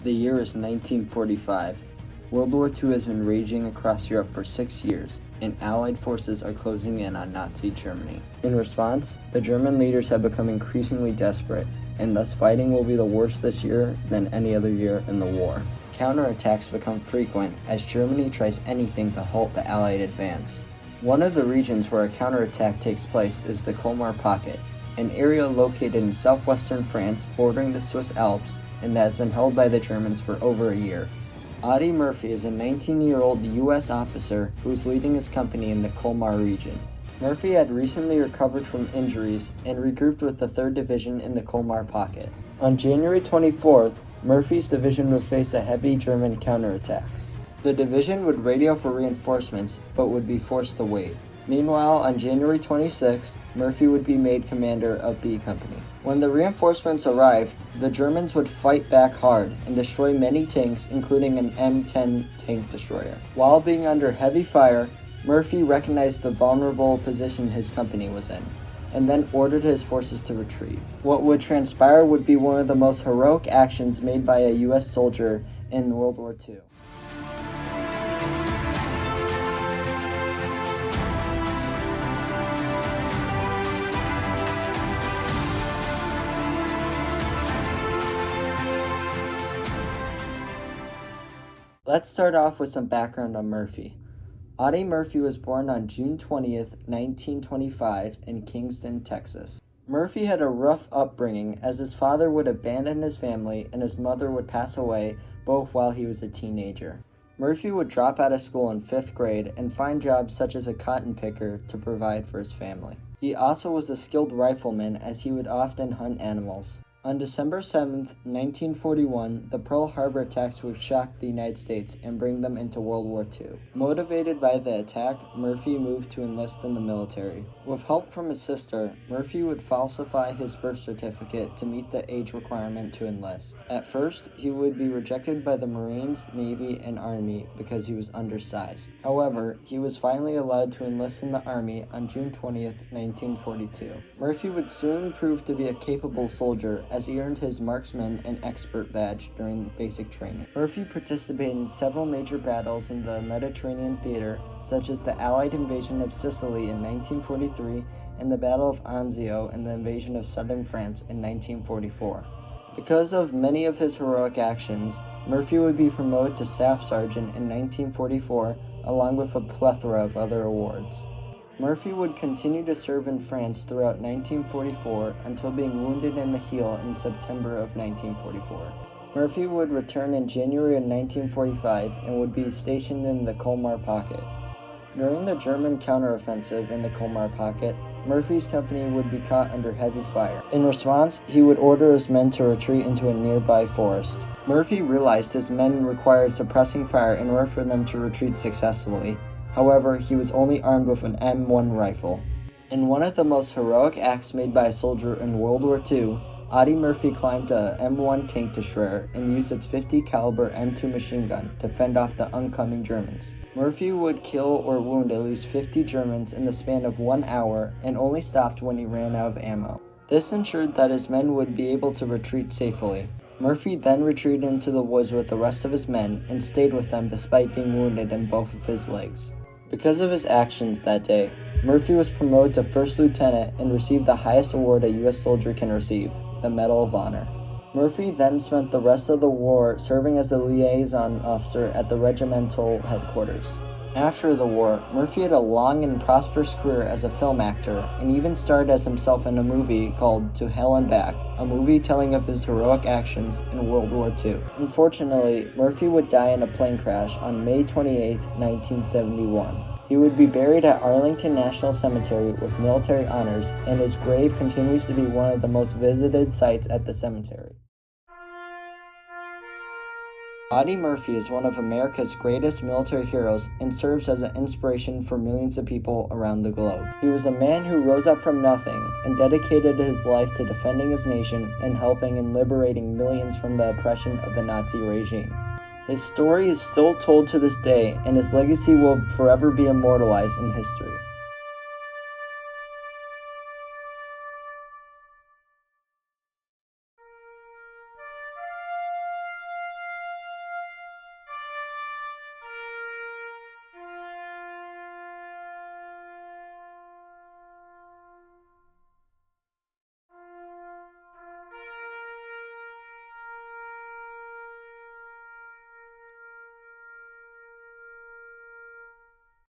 The year is 1945. World War II has been raging across Europe for 6 years, and Allied forces are closing in on Nazi Germany. In response, the German leaders have become increasingly desperate, and thus fighting will be the worst this year than any other year in the war. Counterattacks become frequent as Germany tries anything to halt the Allied advance. One of the regions where a counterattack takes place is the Colmar Pocket, an area located in southwestern France bordering the Swiss Alps and that has been held by the Germans for over a year. Audie Murphy is a 19-year-old U.S. officer who is leading his company in the Colmar region. Murphy had recently recovered from injuries and regrouped with the 3rd Division in the Colmar Pocket. On January 24th, Murphy's division would face a heavy German counterattack. The division would radio for reinforcements, but would be forced to wait. Meanwhile, on January 26th, Murphy would be made commander of B Company. When the reinforcements arrived, the Germans would fight back hard and destroy many tanks, including an M10 tank destroyer. While being under heavy fire, Murphy recognized the vulnerable position his company was in, and then ordered his forces to retreat. What would transpire would be one of the most heroic actions made by a U.S. soldier in World War II. Let's start off with some background on Murphy. Audie Murphy was born on June 20th, 1925 in Kingston, Texas. Murphy had a rough upbringing as his father would abandon his family and his mother would pass away both while he was a teenager. Murphy would drop out of school in 5th grade and find jobs such as a cotton picker to provide for his family. He also was a skilled rifleman as he would often hunt animals. On December 7, 1941, the Pearl Harbor attacks would shock the United States and bring them into World War II. Motivated by the attack, Murphy moved to enlist in the military. With help from his sister, Murphy would falsify his birth certificate to meet the age requirement to enlist. At first, he would be rejected by the Marines, Navy, and Army because he was undersized. However, he was finally allowed to enlist in the Army on June 20, 1942. Murphy would soon prove to be a capable soldier as he earned his marksman and expert badge during basic training. Murphy participated in several major battles in the Mediterranean theater, such as the Allied invasion of Sicily in 1943 and the Battle of Anzio and the invasion of southern France in 1944. Because of many of his heroic actions, Murphy would be promoted to Staff Sergeant in 1944, along with a plethora of other awards. Murphy would continue to serve in France throughout 1944 until being wounded in the heel in September of 1944. Murphy would return in January of 1945 and would be stationed in the Colmar Pocket. During the German counteroffensive in the Colmar Pocket, Murphy's company would be caught under heavy fire. In response, he would order his men to retreat into a nearby forest. Murphy realized his men required suppressing fire in order for them to retreat successfully. However, he was only armed with an M1 rifle. In one of the most heroic acts made by a soldier in World War II, Audie Murphy climbed a M1 tank destroyer and used its .50 caliber M2 machine gun to fend off the oncoming Germans. Murphy would kill or wound at least 50 Germans in the span of 1 hour and only stopped when he ran out of ammo. This ensured that his men would be able to retreat safely. Murphy then retreated into the woods with the rest of his men and stayed with them despite being wounded in both of his legs. Because of his actions that day, Murphy was promoted to first lieutenant and received the highest award a U.S. soldier can receive, the Medal of Honor. Murphy then spent the rest of the war serving as a liaison officer at the regimental headquarters. After the war, Murphy had a long and prosperous career as a film actor and even starred as himself in a movie called To Hell and Back, a movie telling of his heroic actions in World War II. Unfortunately, Murphy would die in a plane crash on May 28, 1971. He would be buried at Arlington National Cemetery with military honors, and his grave continues to be one of the most visited sites at the cemetery. Audie Murphy is one of America's greatest military heroes and serves as an inspiration for millions of people around the globe. He was a man who rose up from nothing and dedicated his life to defending his nation and helping and liberating millions from the oppression of the Nazi regime. His story is still told to this day, and his legacy will forever be immortalized in history.